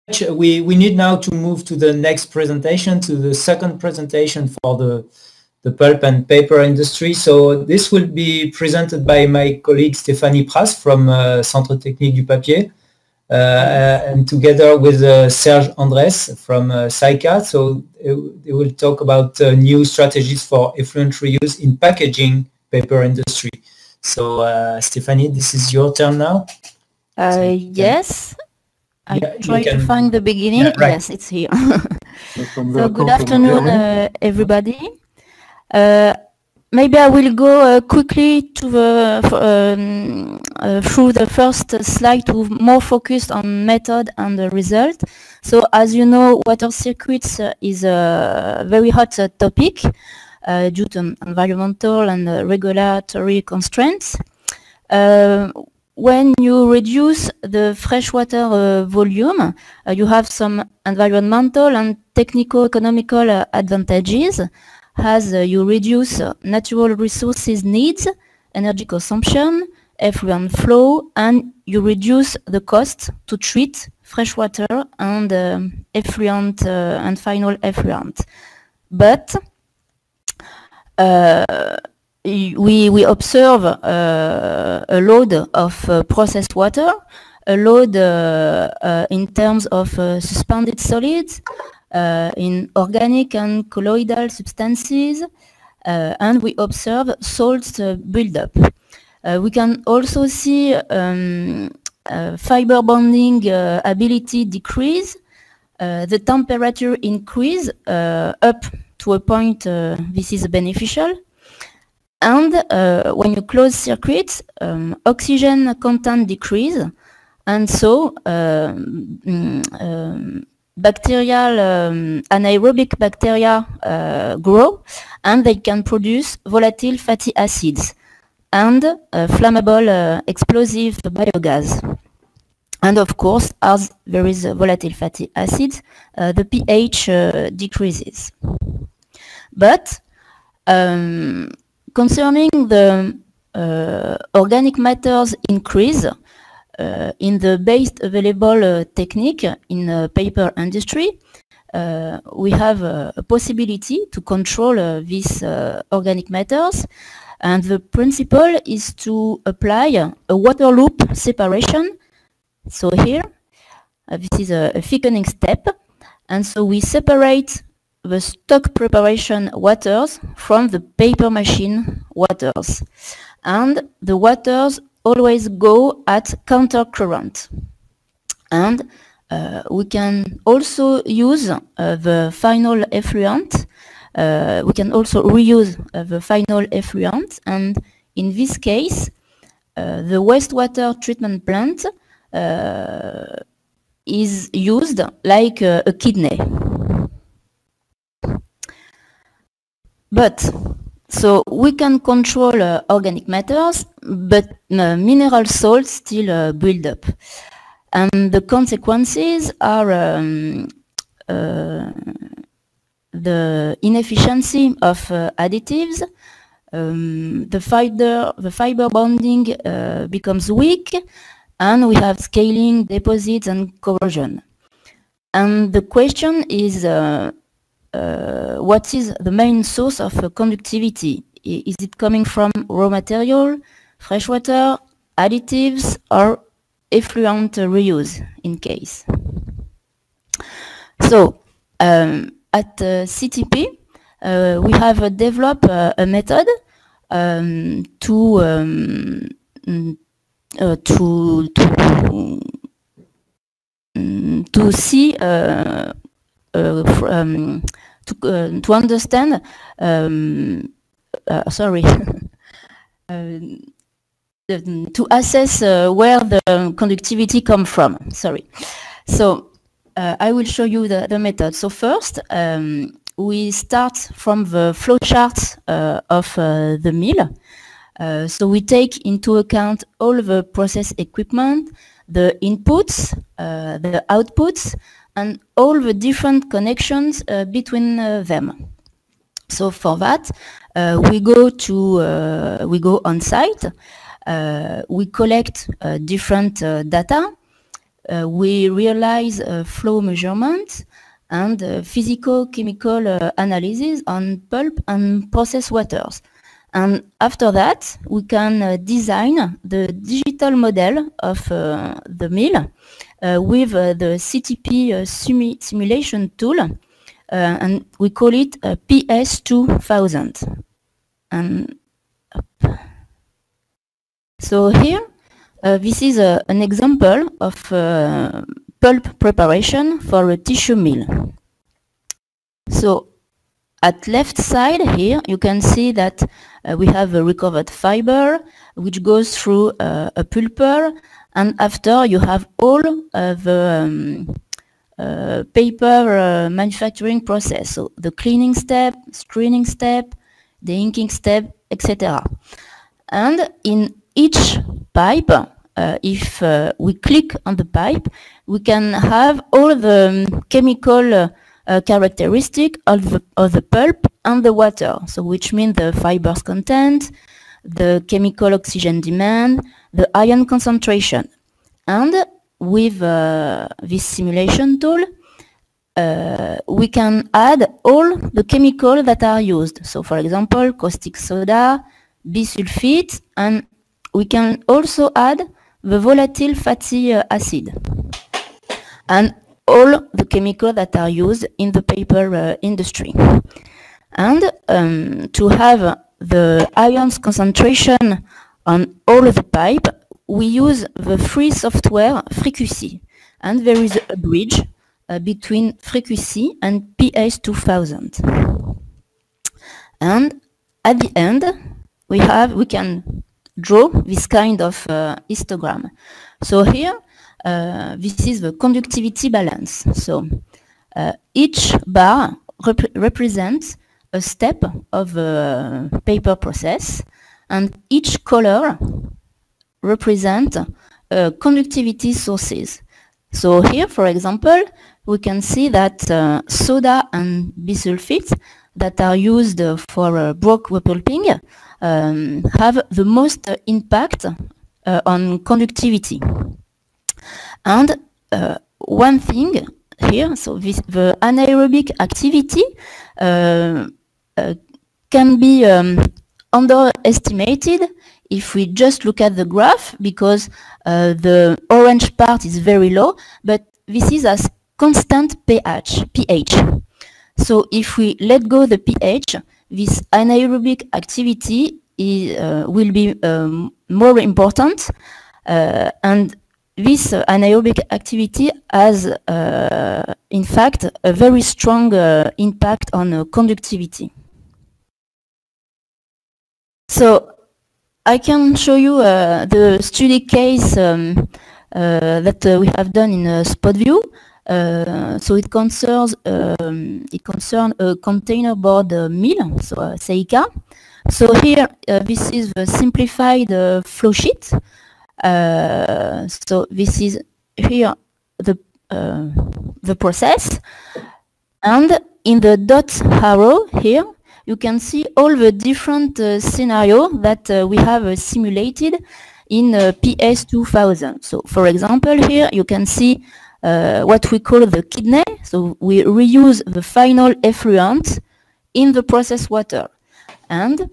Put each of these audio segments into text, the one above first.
we need now to move to the next presentation, to the second presentation for the pulp and paper industry. So this will be presented by my colleague Stéphanie Pras from Centre Technique du Papier, and together with Serge Andrés from SAICA. So they will talk about new strategies for effluent reuse in packaging paper industry. So Stéphanie, this is your turn now. Yes. I try to find the beginning. Yeah, right. Yes, it's here. So good afternoon, everybody. Maybe I will go quickly to through the first slide to more focused on method and the result. So as you know, water circuits is a very hot topic due to environmental and regulatory constraints. When you reduce the freshwater volume, you have some environmental and technico-economical advantages, as you reduce natural resources needs, energy consumption, effluent flow, and you reduce the cost to treat freshwater and effluent and final effluent. But we observe a load of processed water, a load in terms of suspended solids, in organic and colloidal substances, and we observe salts buildup. We can also see fiber bonding ability decrease, the temperature increase up to a point this is beneficial. And when you close circuits, oxygen content decrease, and so bacterial anaerobic bacteria grow, and they can produce volatile fatty acids and flammable explosive biogas. And of course, as there is volatile fatty acids, the pH decreases. But concerning the organic matters increase in the best available technique in paper industry, we have a possibility to control these organic matters, and the principle is to apply a water loop separation. So here, this is a thickening step, and so we separate the stock preparation waters from the paper machine waters, and the waters always go at counter current. And we can also use the final effluent. We can also reuse the final effluent, and in this case, the wastewater treatment plant is used like a kidney. But so we can control organic matters, but mineral salts still build up, and the consequences are the inefficiency of additives. The fiber bonding becomes weak, and we have scaling, deposits, and corrosion. And the question is, what is the main source of conductivity? Is it coming from raw material, freshwater, additives, or effluent reuse in case? So at CTP, we have developed a method to see to understand, to assess where the conductivity come from. Sorry. So I will show you the method. So first, we start from the flowchart of the mill. So we take into account all the process equipment, the inputs, the outputs, and all the different connections between them. So for that, we go on site. We collect different data. we realize flow measurement and physico-chemical analysis on pulp and processed waters. And after that, we can design the digital model of the mill with the CTP simulation tool, and we call it PS2000. And so here, this is an example of pulp preparation for a tissue mill. So at left side here, you can see that we have a recovered fiber which goes through a pulper, and after you have all the paper manufacturing process, so the cleaning step, screening step, the inking step, etc. And in each pipe, if we click on the pipe, we can have all the chemical characteristic of the pulp and the water, so which means the fibers content, the chemical oxygen demand, the ion concentration. And with this simulation tool, we can add all the chemicals that are used. So for example, caustic soda, bisulfite, and we can also add the volatile fatty acid and all the chemicals that are used in the paper industry. And to have the ions concentration on all of the pipe, we use the free software Frequency, and there is a bridge between Frequency and PS2000. And at the end, we can draw this kind of histogram. So here, this is the conductivity balance. So each bar represents a step of a paper process, and each color represents conductivity sources. So here, for example, we can see that soda and bisulfite that are used for broke repulping have the most impact on conductivity. And one thing here, so the anaerobic activity can be underestimated if we just look at the graph, because the orange part is very low, but this is as constant pH. So if we let go the pH, this anaerobic activity will be more important, and this anaerobic activity has, in fact, a very strong impact on conductivity. So I can show you the study case that we have done in SpotView. So it concerns a container board mill, so Seika. So here, this is the simplified flow sheet. So this is here the process, and in the dot arrow here, you can see all the different scenarios that we have simulated in PS2000. So for example, here you can see what we call the kidney. So we reuse the final effluent in the processed water. And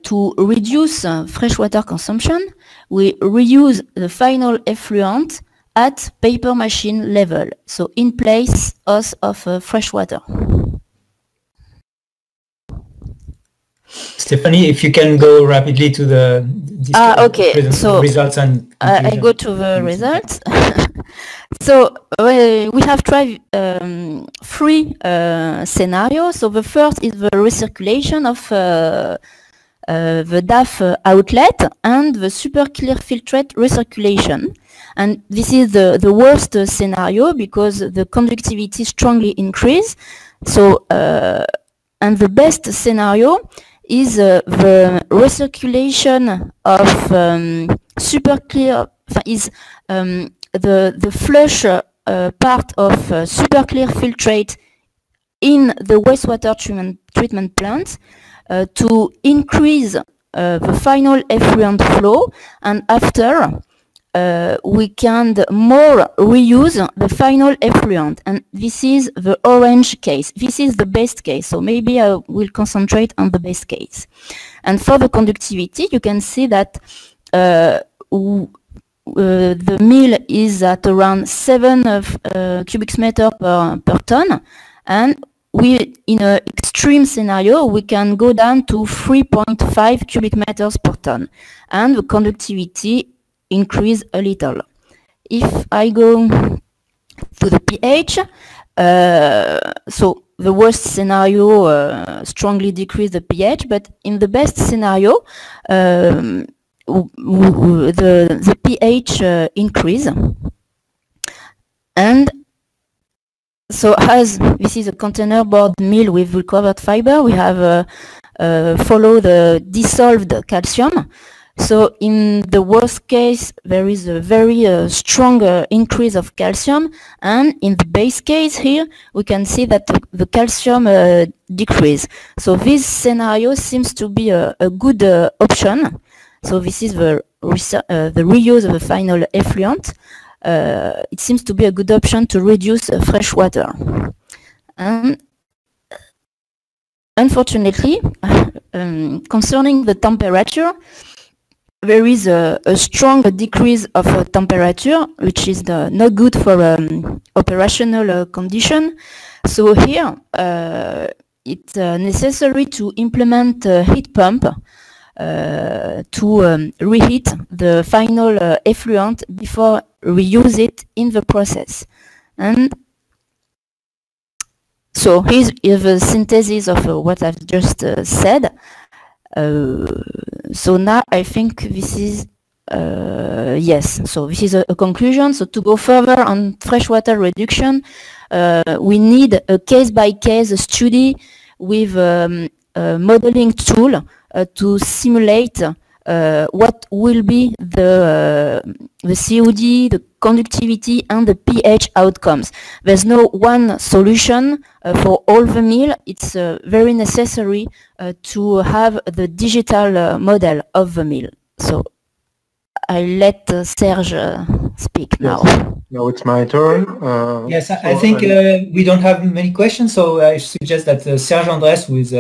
to reduce freshwater consumption, we reuse the final effluent at paper machine level, so in place of fresh water. Stephanie, if you can go rapidly to the okay. So results and I go to the results. So we have tried 3 scenarios. So the first is the recirculation of the DAF outlet and the super clear filtrate recirculation. And this is the worst scenario because the conductivity strongly increase. So and the best scenario is the recirculation of super clear, is the flush part of super clear filtrate in the wastewater treatment plant to increase the final effluent flow, and after we can more reuse the final effluent, and this is the orange case. This is the best case, so maybe I will concentrate on the best case. And for the conductivity, you can see that the mill is at around 7 cubic meters per ton, and in an extreme scenario, we can go down to 3.5 cubic meters per ton, and the conductivity increase a little. If I go to the pH, so the worst scenario strongly decrease the pH, but in the best scenario, the pH increase. And so as this is a container board mill with recovered fiber, we have follow the dissolved calcium. So in the worst case, there is a very strong increase of calcium, and in the base case here, we can see that the calcium decrease. So this scenario seems to be a good option. So this is the reuse of the final effluent. It seems to be a good option to reduce fresh water. And unfortunately, concerning the temperature, there is a strong decrease of temperature, which is not good for operational condition. So here, it's necessary to implement a heat pump to reheat the final effluent before reuse it in the process. And so here's the synthesis of what I've just said. So now I think this is yes. So this is a conclusion. So to go further on freshwater reduction, we need a case-by-case study with a modeling tool to simulate what will be the COD, the conductivity, and the pH outcomes. There's no one solution for all the mill. It's very necessary to have the digital model of the mill. So I let Serge speak now. Now it's my turn. Yes, I think we don't have many questions, so I suggest that Serge Andres, who is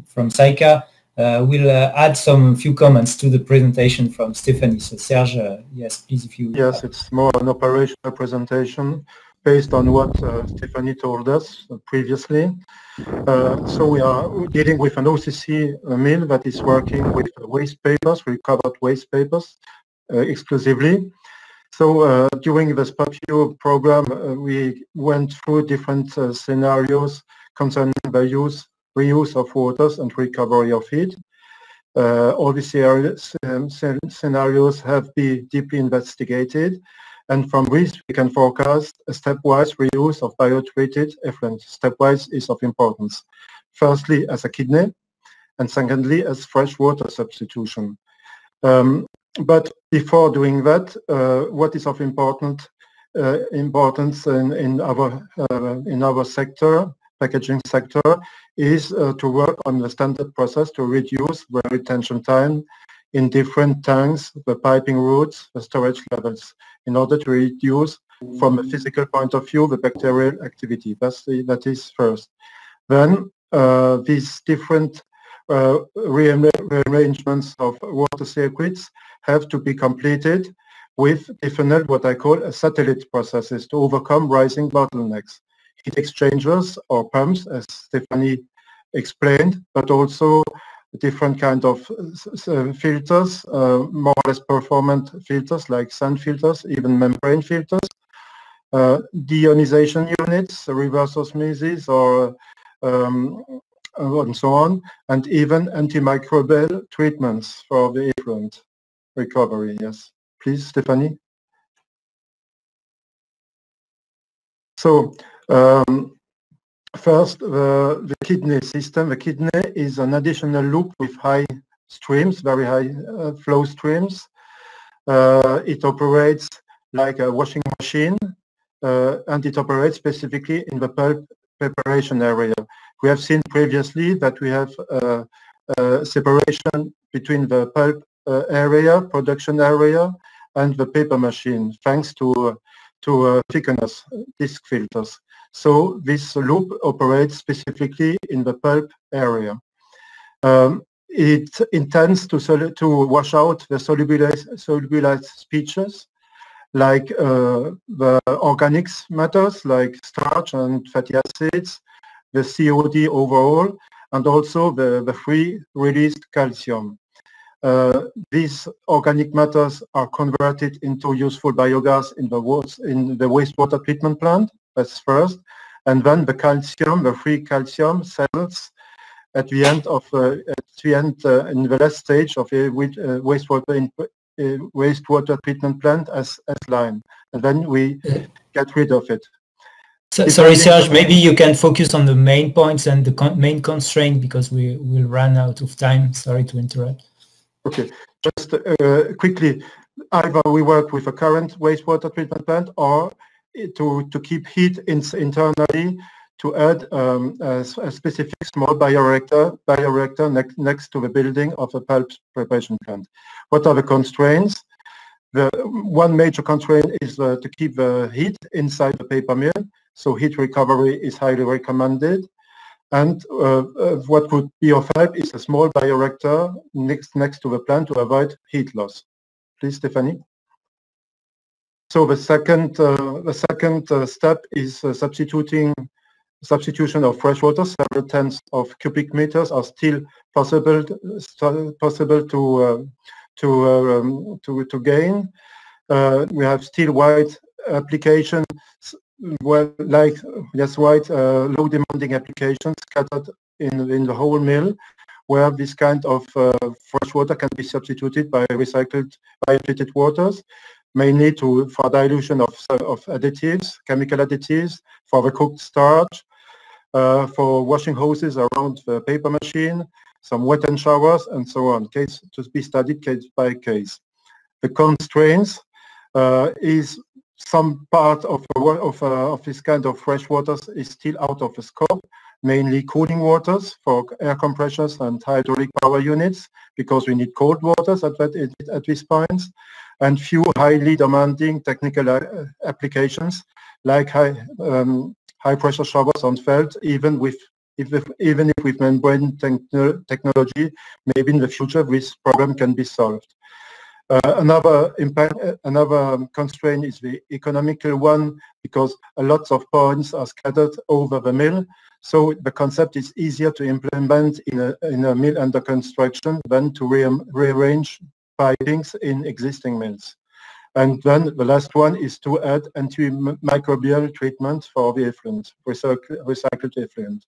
from SAICA, will add some few comments to the presentation from Stephanie. So Serge, yes, please, if you... Yes, it's more an operational presentation based on what Stephanie told us previously. So we are dealing with an OCC mill that is working with waste papers, recovered waste papers exclusively. So during the SPAPU program, we went through different scenarios concerning the reuse of waters and recovery of heat. All these scenarios have been deeply investigated, and from this we can forecast a stepwise reuse of biotreated effluent. Stepwise is of importance. Firstly, as a kidney, and secondly, as fresh water substitution. But before doing that, what is of importance in our sector, packaging sector, is to work on the standard process to reduce the retention time in different tanks, the piping routes, the storage levels, in order to reduce, from a physical point of view, the bacterial activity. That is first. Then these different rearrangements of water circuits have to be completed with different, what I call a satellite processes, to overcome rising bottlenecks. Heat exchangers or pumps, as Stephanie explained, but also different kind of filters, more or less performant filters like sand filters, even membrane filters, deionization units, reverse osmosis, or and so on, and even antimicrobial treatments for the effluent recovery. Yes, please, Stephanie. So first, the kidney system. The kidney is an additional loop with high streams, very high flow streams. It operates like a washing machine, and it operates specifically in the pulp preparation area. We have seen previously that we have separation between the pulp area, production area, and the paper machine, thanks to thickeners, disc filters. So this loop operates specifically in the pulp area. It intends to wash out the solubilized species, like the organics matters, like starch and fatty acids, the COD overall, and also the free released calcium. These organic matters are converted into useful biogas in the wastewater treatment plant. That's first, and then the calcium, the free calcium, settles at the end of in the last stage of a wastewater treatment plant as lime, and then we get rid of it. So, sorry, Serge, maybe you can focus on the main points and the main constraint, because we will run out of time. Sorry to interrupt. Okay, just quickly, either we work with a current wastewater treatment plant or to keep heat internally, to add a specific small bioreactor next to the building of a pulp preparation plant. What are the constraints? The one major constraint is to keep the heat inside the paper mill, so heat recovery is highly recommended. And what would be of help is a small bioreactor next to the plant to avoid heat loss. Please, Stephanie. So the second step is substitution of fresh water. Several tens of cubic meters are still possible to gain. We have still wide applications, well, like wide low demanding applications scattered in the whole mill, where this kind of fresh water can be substituted by biotreated waters, mainly for dilution of additives, chemical additives, for the cooked starch, for washing hoses around the paper machine, some wet end showers, and so on. Case to be studied case by case. The constraints is some part of this kind of fresh waters is still out of the scope, mainly cooling waters for air compressors and hydraulic power units, because we need cold waters at these points, and few highly demanding technical applications like high pressure showers on felt, even if with membrane technology, maybe in the future this problem can be solved. Another constraint is the economical one, because a lot of points are scattered over the mill. So the concept is easier to implement in a mill under construction than to rearrange pipings in existing mills. And then the last one is to add antimicrobial treatment for the effluent, recycled effluent.